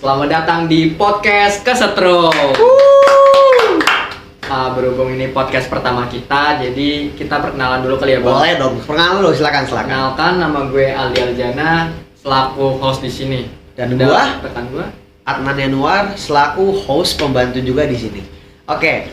Selamat datang di podcast Kesetrum. Berhubung ini podcast pertama kita, jadi kita perkenalan dulu kali ya, Bang. Boleh dong, perkenalan dulu, silakan. Perkenalkan, nama gue Aldi Aljana, selaku host di sini. Dan gua, rekan gue, Adnan Yanuar, selaku host pembantu juga di sini. Oke.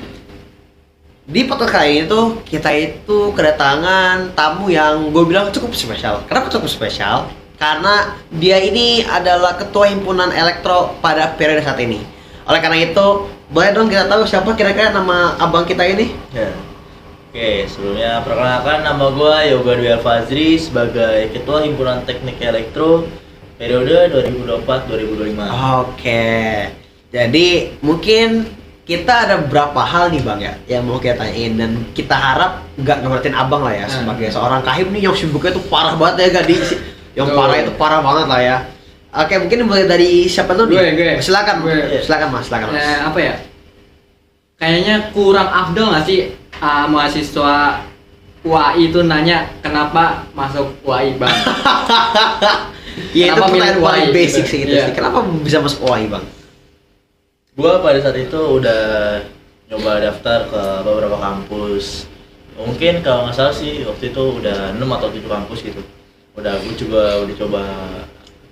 Di podcast kali ini tuh kita itu kedatangan tamu yang gue bilang cukup spesial. Kenapa cukup spesial? Karena dia ini adalah ketua himpunan elektro pada periode saat ini. Oleh karena itu, boleh dong kita tahu siapa kira-kira nama abang kita ini? Ya. Oke, sebelumnya perkenalkan, nama gue Yoga Dwi Alfazri sebagai Ketua Himpunan Teknik Elektro periode 2024-2025. Oke. Jadi mungkin kita ada beberapa hal nih Bang ya yang mau kita tanyain, dan kita harap nggak ngeliatin abang lah ya sebagai seorang kahim nih yang sibuknya tuh parah banget ya, gak di yang parah itu parah banget lah ya. Oke, mungkin mulai dari siapa tuh? Gue. Silakan mas. apa ya? Kayaknya kurang afdol nggak sih mahasiswa UAI itu nanya kenapa masuk UAI, Bang? Iya, itu pertanyaan paling basic gitu. sih itu sih. Kenapa bisa masuk UAI Bang? Gua pada saat itu udah nyoba daftar ke beberapa kampus. Mungkin kalau nggak salah sih waktu itu udah 6 atau 7 kampus gitu. Gue juga udah coba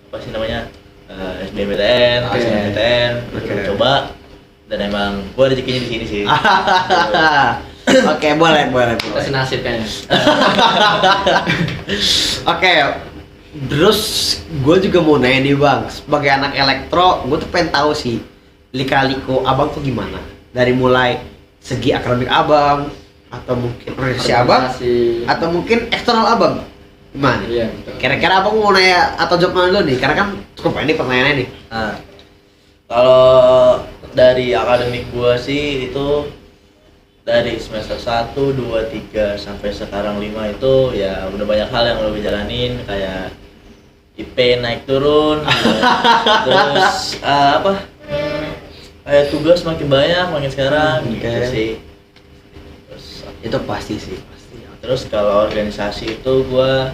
apa sih namanya SBMPTN, SNMPTN, udah coba, dan emang gua rezekinya di sini sih. Oke, boleh. Senasib kayaknya. Oke, terus gue juga mau nanya nih Bang, sebagai anak elektro, gue tuh pengen tahu sih lika-liku abang tuh gimana? Dari mulai segi akademik abang, atau mungkin organisasi abang, atau mungkin eksternal abang, gimana? Iya, betul. Kira-kira abang mau nanya atau jawab mana dulu nih? Karena kan cukup ini pertanyaannya nih. Nah, kalau dari akademik gua sih itu dari semester 1, 2, 3 sampai sekarang 5 itu ya udah banyak hal yang lo jalanin, kayak IP naik turun gitu. Terus kayak tugas makin banyak makin sekarang gitu sih. Terus Itu pasti sih. terus kalau organisasi itu gua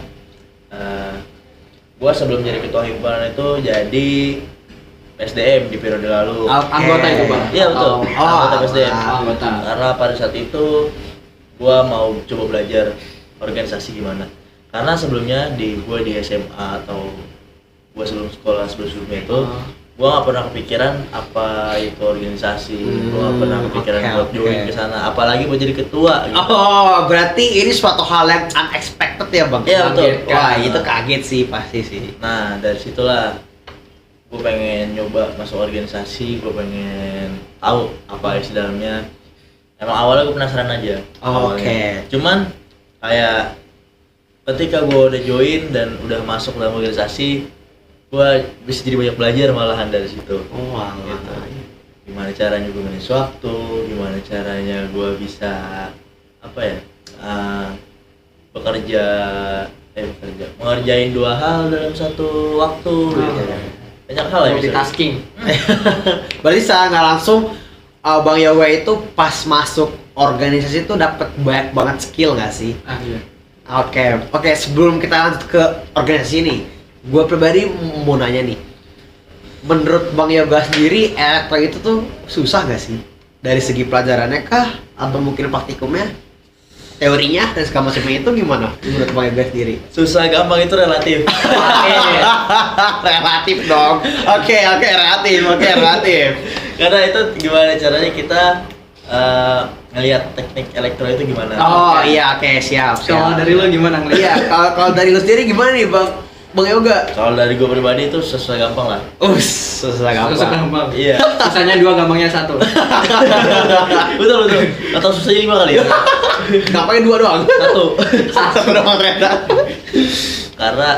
sebelum jadi ketua himpunan itu jadi SDM di periode lalu. Anggota itu, Bang? Iya betul. Anggota SDM. Anggota. Karena pada saat itu gua mau coba belajar organisasi gimana. Karena sebelumnya gua di SMA atau gua sebelum sebelumnya itu gua nggak pernah kepikiran apa itu organisasi. Gua nggak pernah kepikiran buat join ke sana, apalagi buat jadi ketua gitu. Oh, berarti ini suatu hal yang unexpected ya Bang? Iya, betul. Wah, itu kaget sih pasti sih. Nah, dari situlah gue pengen nyoba masuk organisasi, gue pengen tahu apa isi dalamnya. Emang awalnya gue penasaran aja. Oke. Cuman kayak ketika gue udah join dan udah masuk dalam organisasi, gue bisa jadi banyak belajar malahan dari situ. Oh, gitu. Gimana caranya gue manage waktu, gimana caranya gue bisa mengerjain 2 hal dalam satu waktu gitu. Banyak hal ya, multitasking. Berarti secara nggak langsung Bang Yoga itu pas masuk organisasi itu dapat banyak banget skill nggak sih? Iya. Oke, sebelum kita lanjut ke organisasi ini, gue pribadi mau nanya nih, menurut Bang Yoga sendiri elektro itu tuh susah nggak sih? Dari segi pelajarannya kah? Atau mungkin praktikumnya? Teorinya dan segala macamnya itu gimana menurut Bang Yoga sendiri? Susah gampang itu relatif. Relatif dong. Oke, relatif. Karena itu gimana caranya kita ngelihat teknik elektro itu gimana. Oh iya, oke, siap. Kalau dari lo gimana ngeliat? Iya, kalau dari lo sendiri gimana nih Bang Yoga? Kalau dari gue pribadi itu susah gampang lah. Susah Susah gampang. Iya. Sisanya 2, gampangnya 1. betul. Atau susahnya 5 kali ya? Gampangnya 2 doang. 1 doang ternyata. Karena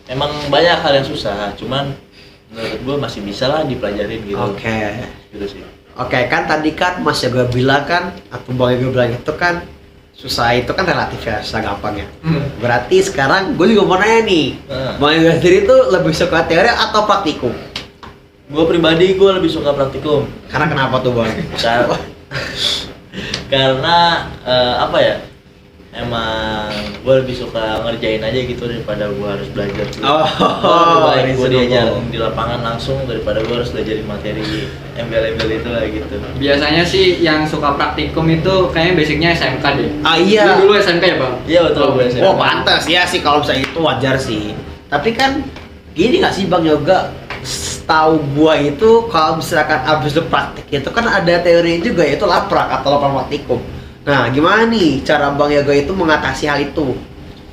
emang banyak hal yang susah, cuman menurut gue masih bisa lah dipelajarin gitu. Oke. Gitu sih. Oke, kan tadi kan Mas Yoga bilang kan, atau Bang Yoga bilang itu kan susah itu kan relatif ya, susah gampang ya. Berarti sekarang gue juga mau nanya nih, Bang Yoga sendiri tuh lebih suka teori atau praktikum? Gue pribadi gue lebih suka praktikum. Karena kenapa tuh Bang? Karena emang gue lebih suka ngerjain aja gitu daripada gue harus belajar dulu. Oh, Lebih baik gue reasonable. diajarin di lapangan langsung daripada gue harus belajarin materi embel-embel itu lah gitu. Biasanya sih yang suka praktikum itu kayaknya basicnya SMK deh. Iya. Dulu SMK ya bang? Iya betul gue sih. Oh pantas ya sih kalau misalnya itu wajar sih. Tapi kan gini nggak sih Bang Yoga? Setahu gua itu kalau misalkan abis lu praktik itu kan ada teori juga yaitu laprak atau lapangan praktikum. Nah gimana nih cara Bang Yoga itu mengatasi hal itu?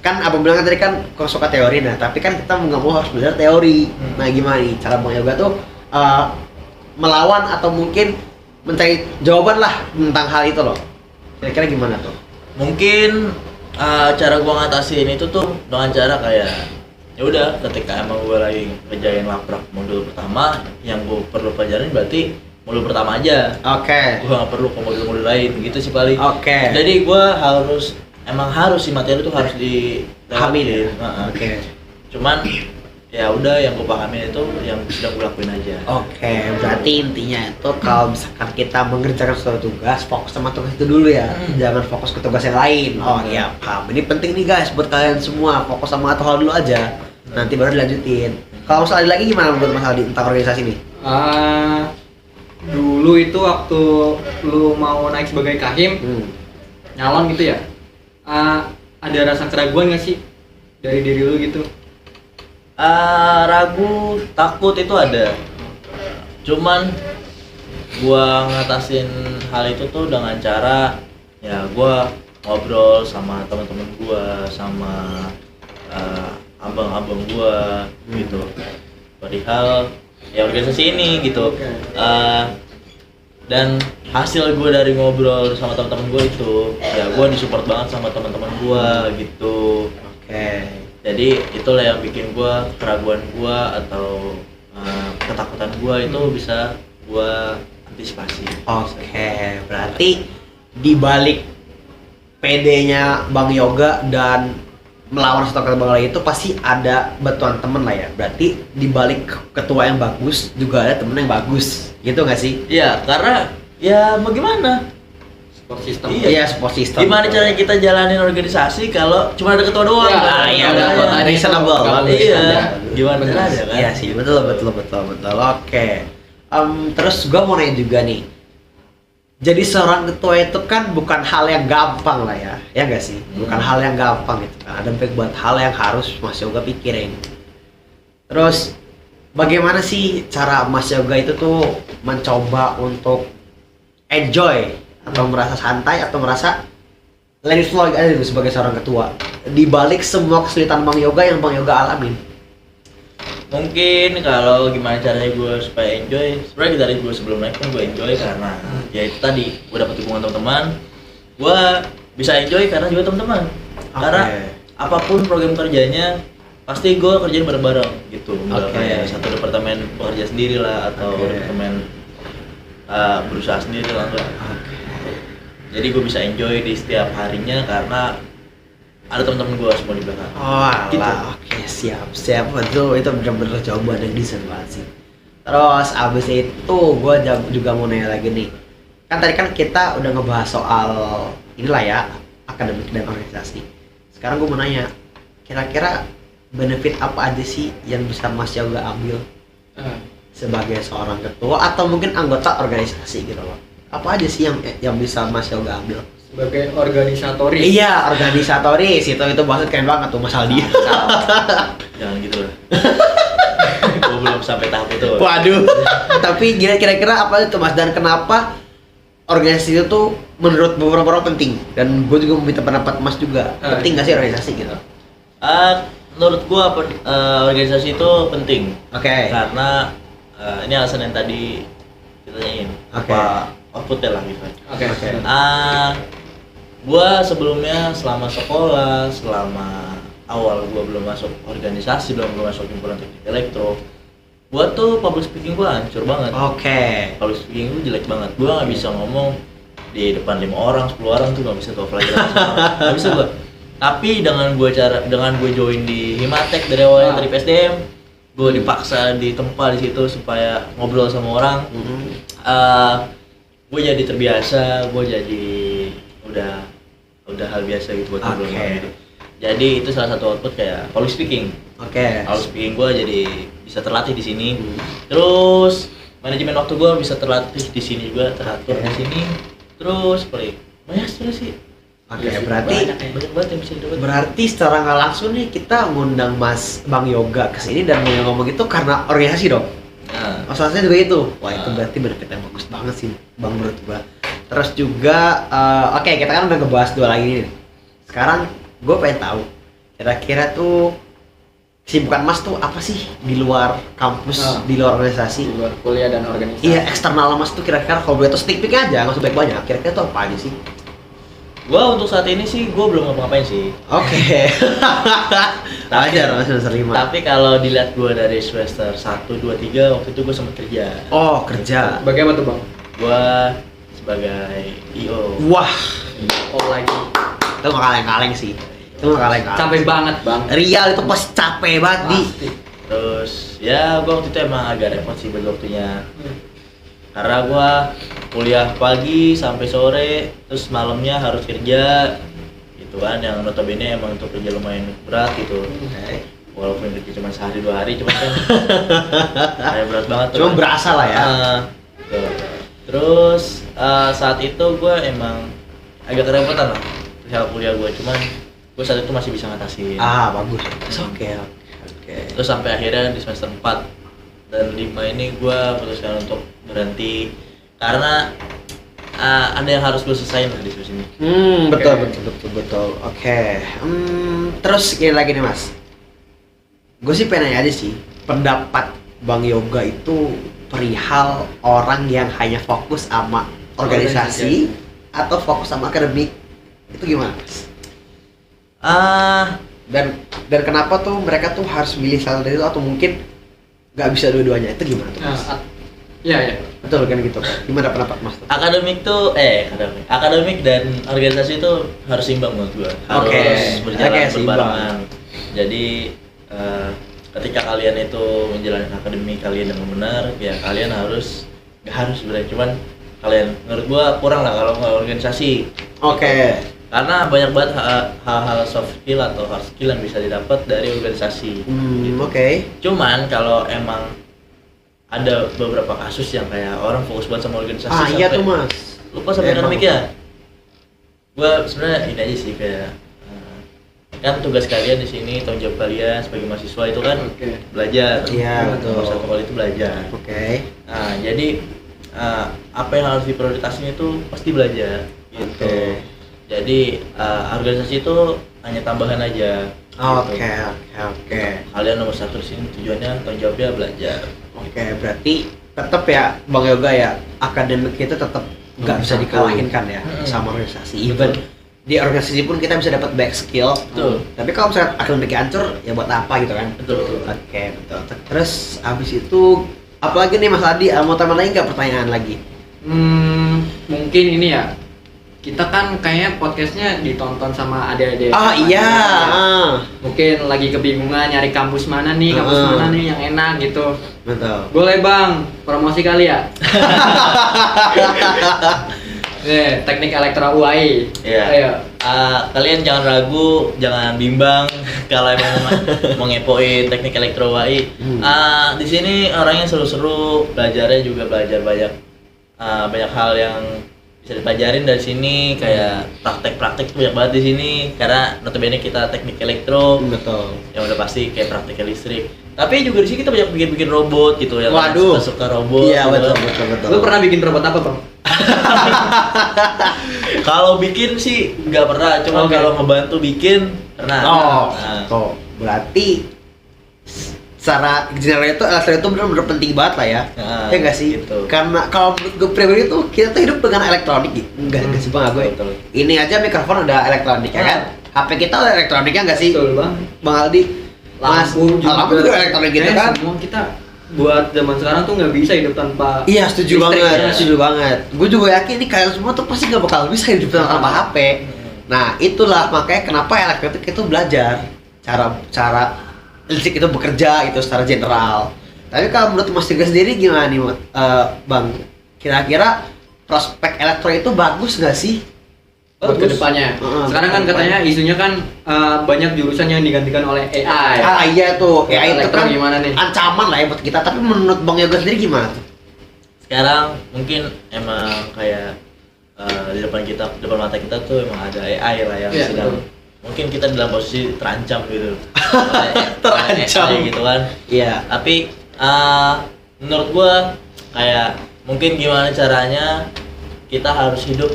Kan abang bilang tadi kan kok suka teori, nah tapi kan kita nggak mau harus belajar teori. Nah gimana nih cara Bang Yoga tuh melawan atau mungkin mencari jawaban lah tentang hal itu loh. Kira-kira gimana tuh? Mungkin cara gua ngatasin itu tuh dengan cara kayak ya udah ketika emang gua lagi ngerjain laprak modul pertama yang gua perlu pelajarin berarti modul pertama aja. Oke. Gua nggak perlu ke modul-modul lain gitu sih paling. Oke. Jadi gua emang harus si materi itu harus Pahami ya? Heeh. Oke. Cuman ya udah yang gua pahamin itu yang sedang gua lakuin aja. Oke, berarti intinya itu kalau misalkan kita mengerjakan suatu tugas, fokus sama tugas itu dulu ya, jangan fokus ke tugas yang lain. Oh iya, paham. Ini penting nih guys buat kalian semua, fokus sama satu hal dulu aja, nanti baru dilanjutin. Kalau misalnya lagi gimana menurut Mas Aldi tentang organisasi nih? Dulu itu waktu lu mau naik sebagai kahim, nyalon gitu ya, ada rasa keraguan nggak sih dari diri lu gitu? Ragu, takut itu ada. Cuman gua ngatasin hal itu tuh dengan cara ya gua ngobrol sama teman-teman gua, sama abang-abang gua gitu. Perihal ya organisasi ini gitu. Dan hasil gua dari ngobrol sama teman-teman gua itu ya gua disupport banget sama teman-teman gua gitu. Oke. Jadi itulah yang bikin gua keraguan gua atau ketakutan gua itu bisa gua antisipasi. Oke, berarti dibalik PD-nya Bang Yoga dan melawan satu Bang lagi itu pasti ada bantuan temen lah ya. Berarti dibalik ketua yang bagus juga ada temen yang bagus, gitu nggak sih? Iya, karena ya mau gimana? Support system. Iya, support system. Gimana caranya kita jalanin organisasi kalau cuma ada ketua doang? Ya, Nah, iya, makanya. betul. Reasonable. Iya. Ada. Gimana Bener. caranya kan? Iya sih, betul. Oke. Terus gua mau nanya juga nih. Jadi seorang ketua itu kan bukan hal yang gampang lah ya, ya nggak sih? Bukan hal yang gampang gitu kan. Ada buat hal yang harus Mas Yoga pikirin. Terus bagaimana sih cara Mas Yoga itu tuh mencoba untuk enjoy atau merasa santai atau merasa let it flow aja gitu sebagai seorang ketua di balik semua kesulitan Bang Yoga yang Bang Yoga alamin? Mungkin kalau gimana caranya gue supaya enjoy, sebenarnya dari gue sebelum naik pun gue enjoy karena ya itu tadi gue dapet dukungan teman-teman, gue bisa enjoy karena juga teman-teman. Karena apapun program kerjanya pasti gue kerjain bareng-bareng gitu, nggak kayak satu departemen bekerja sendiri lah atau departemen berusaha sendiri lah enggak. Jadi gue bisa enjoy di setiap harinya karena ada teman-teman gue semua di belakang. Oh Gitu. alah, oke siap betul, itu bener-bener jawaban yang decent banget sih. Terus abis itu gue juga mau nanya lagi nih, kan tadi kan kita udah ngebahas soal inilah ya, akademik dan organisasi. Sekarang gue mau nanya, kira-kira benefit apa aja sih yang bisa Mas Yoga ambil sebagai seorang ketua atau mungkin anggota organisasi gitu loh? Apa aja sih yang bisa Mas Yoga ambil? Sebagai organisatoris. Iya, organisatoris itu bahasa keren banget tuh Mas Aldi. Jangan gitu lah. Gue belum sampai tahap itu. Waduh. Tapi kira-kira apa itu Mas, dan kenapa organisasi itu tuh menurut beberapa orang penting? Dan gue juga meminta pendapat Mas juga. Penting nggak sih organisasi gitu? Menurut gua organisasi itu penting. Oke. Karena ini alasan yang tadi ditanyain. Oke. Apa outputnya lah gitu. Oke. Gua sebelumnya selama sekolah, selama awal gua belum masuk organisasi, belum gua masuk himpunan teknik elektro, gua tuh public speaking gua hancur banget. Oke. Public speaking gua jelek banget. Gua nggak bisa ngomong di depan 5 orang, 10 orang tuh nggak bisa tuh pelajaran. Nggak bisa gua. Tapi dengan gue join di Himatek dari awalnya dari PSDM, gue dipaksa ditempa di situ supaya ngobrol sama orang. Gue jadi terbiasa, gue jadi udah udah hal biasa gitu buat Oke. ngobrol sama gitu. Jadi itu salah satu output kayak public speaking. Oke. Public speaking gue jadi bisa terlatih di sini. Terus manajemen waktu gue bisa terlatih di sini juga, teratur di sini. Terus banyak sih. Oke, Iya sih, berarti banyak banget yang bisa didapat. berarti secara nggak langsung nih kita ngundang Mas Bang Yoga ke sini dan ngomong itu karena organisasi dong. Nah, Masalahnya juga itu. Wah, itu Ah. berarti benefit yang bagus banget sih, Bang, menurut gua. Terus juga oke, kita kan udah ngebahas 2 lagi nih. Sekarang gue pengen tahu kira-kira tuh kesibukan Mas tuh apa sih di luar kampus, Ah. di luar Di organisasi? luar kuliah dan organisasi. Iya, eksternal Mas tuh kira-kira kalau boleh tuh stick pick aja, nggak usah banyak. Kira-kira tuh apa aja sih? gue untuk saat ini sih gue belum ngapa-ngapain sih. Oke. Wajar Mas semester 5. Tapi kalau dilihat gue dari semester 1, 2, 3 waktu itu gue sempat kerja. Oh, kerja. Bagaimana tuh bang? Gue sebagai IO. Wah, Oh lagi. itu nggak kaleng-kaleng sih. Itu nggak kaleng-kaleng. Capek banget bang. Real itu pasti capek banget di. Pasti. Terus ya gue waktu itu emang agak repot sih bagi waktunya. Karena gue kuliah pagi sampai sore, terus malamnya harus kerja gitu kan, yang notabene emang untuk kerja lumayan berat gitu. Oke. Walaupun kerja cuma sehari 2 hari, cuma kan kayak berat banget tuh. Cuma berasa lah ya. Tuh. Terus saat itu gue emang agak kerepotan lah perihal kuliah gue, cuman gue saat itu masih bisa ngatasin. Ah, bagus. Oke. Oke. Terus sampai akhirnya di semester 4 dan 5 ini gue putuskan untuk berhenti karena ada yang harus gue selesaiin lah di sini. Betul, Oke. betul. Oke. Terus ini lagi nih Mas. Gue sih pengen nanya aja sih, pendapat Bang Yoga itu perihal orang yang hanya fokus sama organisasi atau fokus sama akademik, itu gimana Mas? Dan kenapa tuh mereka tuh harus milih salah dari itu atau mungkin nggak bisa dua-duanya, itu gimana tuh Mas? Iya ya. Betul kan gitu kan? Gimana pendapat Mas tuh? Akademik dan organisasi itu harus seimbang menurut gue, harus Oke. berjalan Oke, seimbang. berbarengan. Jadi ketika kalian itu menjalankan akademik kalian dengan benar, ya kalian harus nggak harus sebenarnya, cuman kalian menurut gue kurang lah kalau nggak organisasi. Oke. Karena banyak banget hal-hal soft skill atau hard skill yang bisa didapat dari organisasi. Gitu. Oke. Cuman kalau emang ada beberapa kasus yang kayak orang fokus banget sama organisasi Iya sampai tuh Mas. lupa sama Emang. akademik ya. Gua sebenarnya ini aja sih kayak kan tugas kalian di sini, tanggung jawab kalian sebagai mahasiswa itu kan Oke. belajar. Iya, betul. Nomor satu kali itu belajar. Oke. Nah, jadi apa yang harus diprioritasin itu pasti belajar gitu. Oke. Jadi organisasi itu hanya tambahan aja. Oke, gitu. oke. Kalian nomor satu di sini tujuannya tanggung jawabnya belajar. Oke, berarti tetap ya Bang Yoga ya, akademik itu tetap nggak bisa dikalahin kan ya sama organisasi. Even di organisasi pun kita bisa dapat back skill. Betul. Tapi kalau misalnya akademiknya hancur, ya buat apa gitu kan? Betul. Oke, betul. Terus abis itu apalagi nih Mas Adi, mau tambah lagi nggak pertanyaan lagi? Mungkin ini ya. Kita kan kayaknya podcastnya ditonton sama adik-adik. Iya. Mungkin lagi kebingungan nyari kampus mana nih yang enak gitu. Betul. Boleh bang, promosi kali ya. Teknik Elektro UAI. Iya. Ayo. Kalian jangan ragu, jangan bimbang kalau emang mau ngepoin teknik elektro UI. Di sini orangnya seru-seru, belajarnya juga belajar banyak hal yang bisa dipelajarin dari sini, kayak praktek-praktek tuh banyak banget di sini karena notabene kita teknik elektro. Betul. Yang udah pasti kayak praktek listrik. Tapi juga di sini kita banyak bikin robot gitu yang Waduh. suka robot. Iya, gitu kan. betul. Lu pernah bikin robot apa bang? Kalau bikin sih nggak pernah, cuma Oke. kalau ngebantu bikin pernah. Nah, Tuh, berarti secara general itu elektro itu benar-benar penting banget lah ya. Nah, Ya nggak sih? gitu. Karena kalau menurut gue pribadi tuh kita tuh hidup dengan elektronik gitu. Enggak sih bang gue. Betul. Ini aja mikrofon udah elektronik ya kan? HP kita udah elektroniknya nggak sih? Betul bang. Bang Aldi. Mas, lampu juga elektronik gitu Kayaknya kan? Semua kita buat zaman sekarang tuh nggak bisa hidup tanpa. Iya setuju listrik, banget, ya. setuju banget. Gue juga yakin nih kalian semua tuh pasti nggak bakal bisa hidup tanpa HP. Nah itulah makanya kenapa elektronik itu belajar cara listrik itu bekerja itu secara general. Tapi kalau menurut Mas Tiga sendiri gimana nih Bang? Kira-kira prospek elektro itu bagus nggak sih? buat Bagus. kedepannya. Heeh, Sekarang kan katanya isunya kan banyak jurusan yang digantikan oleh AI. Iya tuh, Ya, AI itu elektro kan gimana nih? ancaman lah ya buat kita. Tapi menurut Bang Yoga sendiri gimana tuh? Sekarang mungkin emang kayak di depan mata kita tuh emang ada AI lah yang Iya, sedang betul. mungkin kita dalam posisi terancam gitu. Oleh Terancam. AI gitu kan. Iya. Tapi menurut gua kayak mungkin gimana caranya kita harus hidup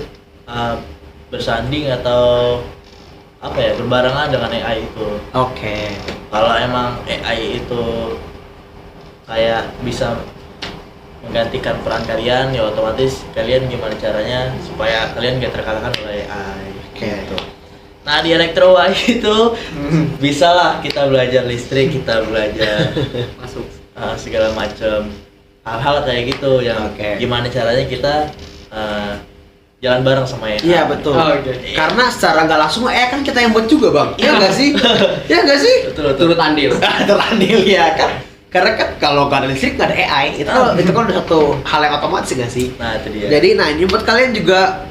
bersanding atau apa ya, berbarengan dengan AI itu. Oke. Kalau emang AI itu kayak bisa menggantikan peran kalian, ya otomatis kalian gimana caranya supaya kalian gak terkalahkan oleh AI. Oke. Gitu. Nah di elektro itu bisa lah kita belajar listrik, kita belajar Masuk. segala macam hal-hal kayak gitu yang Oke. gimana caranya kita jalan bareng sama AI. Iya betul. Oh, oke. Karena secara nggak langsung kan kita yang buat juga bang. Iya nggak sih? Iya nggak sih? Betul betul. Turut andil. Terandil ya kan. Karena kan kalau nggak ada listrik nggak ada AI itu kan udah satu hal yang otomatis nggak sih? Nah itu dia. Jadi nah ini buat kalian juga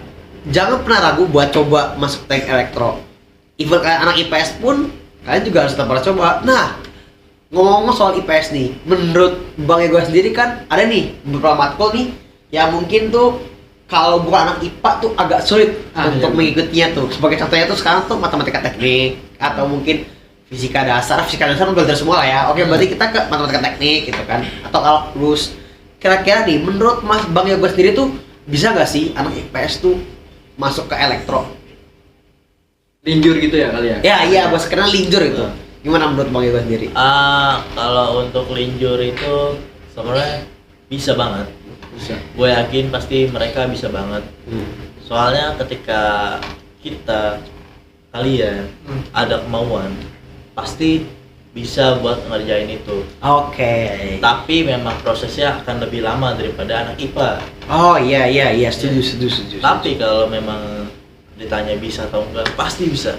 jangan pernah ragu buat coba masuk teknik elektro. Even kalian anak IPS pun kalian juga harus tetap coba. Nah ngomong-ngomong soal IPS nih, menurut Bang Ego sendiri kan ada nih beberapa matkul nih yang mungkin tuh kalau bukan anak IPA tuh agak sulit untuk Iya. mengikutinya tuh. Sebagai contohnya tuh sekarang tuh matematika teknik atau mungkin fisika dasar kan belajar semua lah ya. Oke, berarti kita ke matematika teknik gitu kan. Atau kalkulus. Kira-kira nih menurut Mas Bang Yoga sendiri tuh bisa gak sih anak IPS tuh masuk ke elektro? Linjur gitu ya kali ya? Ya iya, bos karena linjur itu. Gimana menurut Bang Yoga sendiri? Kalau untuk linjur itu sebenarnya bisa banget. Bisa. Gue yakin pasti mereka bisa banget. Soalnya ketika kalian ada kemauan, pasti bisa buat ngerjain itu. Oke. Tapi memang prosesnya akan lebih lama daripada anak IPA. Oh iya setuju. Tapi kalau memang ditanya bisa atau enggak, pasti bisa.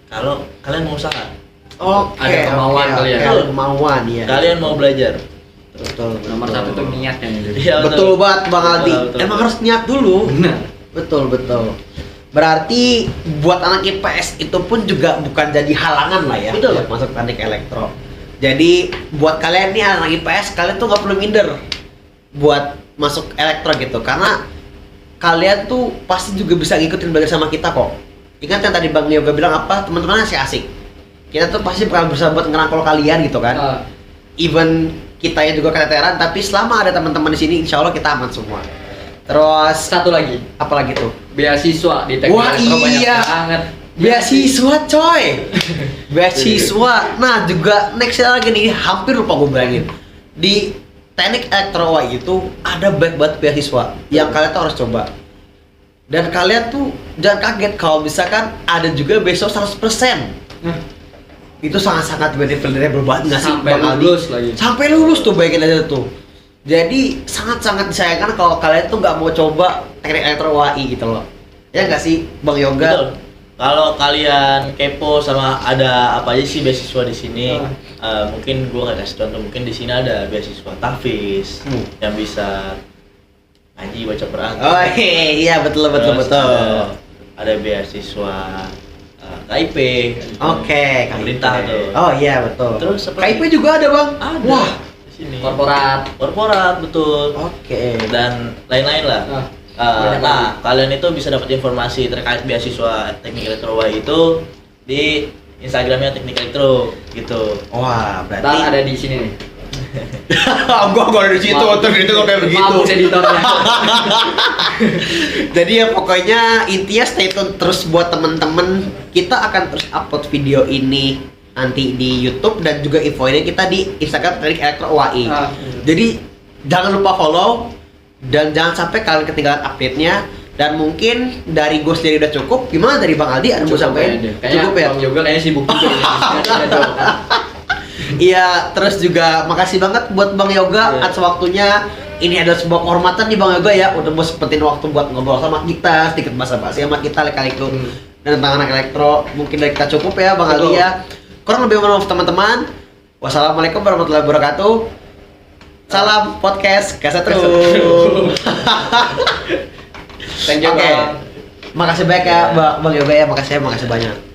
Kalau kalian mau usaha, Oke. Ada kemauan oke, kalian. oke. Ada kemauan ya. kalian mau belajar. Betul. Nomor satu tuh niatnya gitu. Iya, Betul banget Bang Aldi. Betul. Emang harus niat dulu. Benar. Betul. Berarti buat anak IPS itu pun juga bukan jadi halangan lah ya Betul. buat masuk teknik elektro. Jadi buat kalian nih anak IPS, kalian tuh nggak perlu minder buat masuk elektro gitu karena kalian tuh pasti juga bisa ngikutin belajar sama kita kok. Ingat yang tadi Bang Yoga bilang apa? Teman-teman asik. Kita tuh pasti bakal berusaha buat ngerangkul kalian gitu kan. Even kita yang juga keteteran, tapi selama ada teman-teman di sini, insya Allah kita aman semua. Terus Satu lagi, apalagi tuh? beasiswa di teknik Wah, elektro banyak iya. banget. Beasiswa coy. Beasiswa. Nah juga next lagi nih hampir lupa gue bilangin. Di teknik elektro itu ada banyak banget beasiswa yang kalian tuh harus coba. Dan kalian tuh jangan kaget kalau misalkan ada juga beasiswa 100%. Itu sangat-sangat beneficial banget nggak sih Sampai Bang Aldi? lulus lagi. Sampai lulus tuh bayangin aja tuh. Jadi sangat-sangat disayangkan kalau kalian tuh nggak mau coba teknik elektro UI gitu loh. Ya nggak sih Bang Yoga? Betul. Kalau kalian kepo sama ada apa aja sih beasiswa di sini, mungkin gua nggak kasih contoh. Mungkin di sini ada beasiswa tahfiz yang bisa ngaji baca Quran. Oh iya betul. Terus Ada beasiswa KIP. Oke, Pemerintah KIP. tuh. Oh iya betul. Terus apa KIP lagi? juga ada bang. Ada. Wah. Di sini. Korporat. Betul. Oke. Dan lain-lain lah. Banyak Nah, kalian itu bisa dapat informasi terkait beasiswa teknik elektro itu di Instagramnya teknik elektro gitu. Wah Ntar berarti. ada di sini nih. gua ada di situ. Maaf. Tuh itu kayak begitu. Mampus editornya. Jadi ya pokoknya intinya stay tune terus buat temen-temen. Kita akan terus upload video ini nanti di YouTube dan juga info ini kita di Instagram teknik elektro UI. Jadi jangan lupa follow dan jangan sampai kalian ketinggalan update-nya. Dan mungkin dari gue sendiri udah cukup. Gimana dari Bang Aldi? Ada mau sampein? Cukup ya. Bang Yoga kayaknya sibuk juga ini. Iya, terus juga makasih banget buat Bang Yoga atas waktunya. Ini ada sebuah kehormatan nih Bang Yoga ya, udah mau sempetin waktu buat ngobrol sama kita, sedikit basa-basi sama kita kali itu. Dan tentang anak elektro, mungkin dari kita cukup ya Bang Aldi ya. Kurang lebih mohon maaf teman-teman. Wassalamualaikum warahmatullahi wabarakatuh. Salam podcast Kasetrum. Thank you, Oke. Bang. Makasih banyak ya Bang Yoga ya, makasih banyak.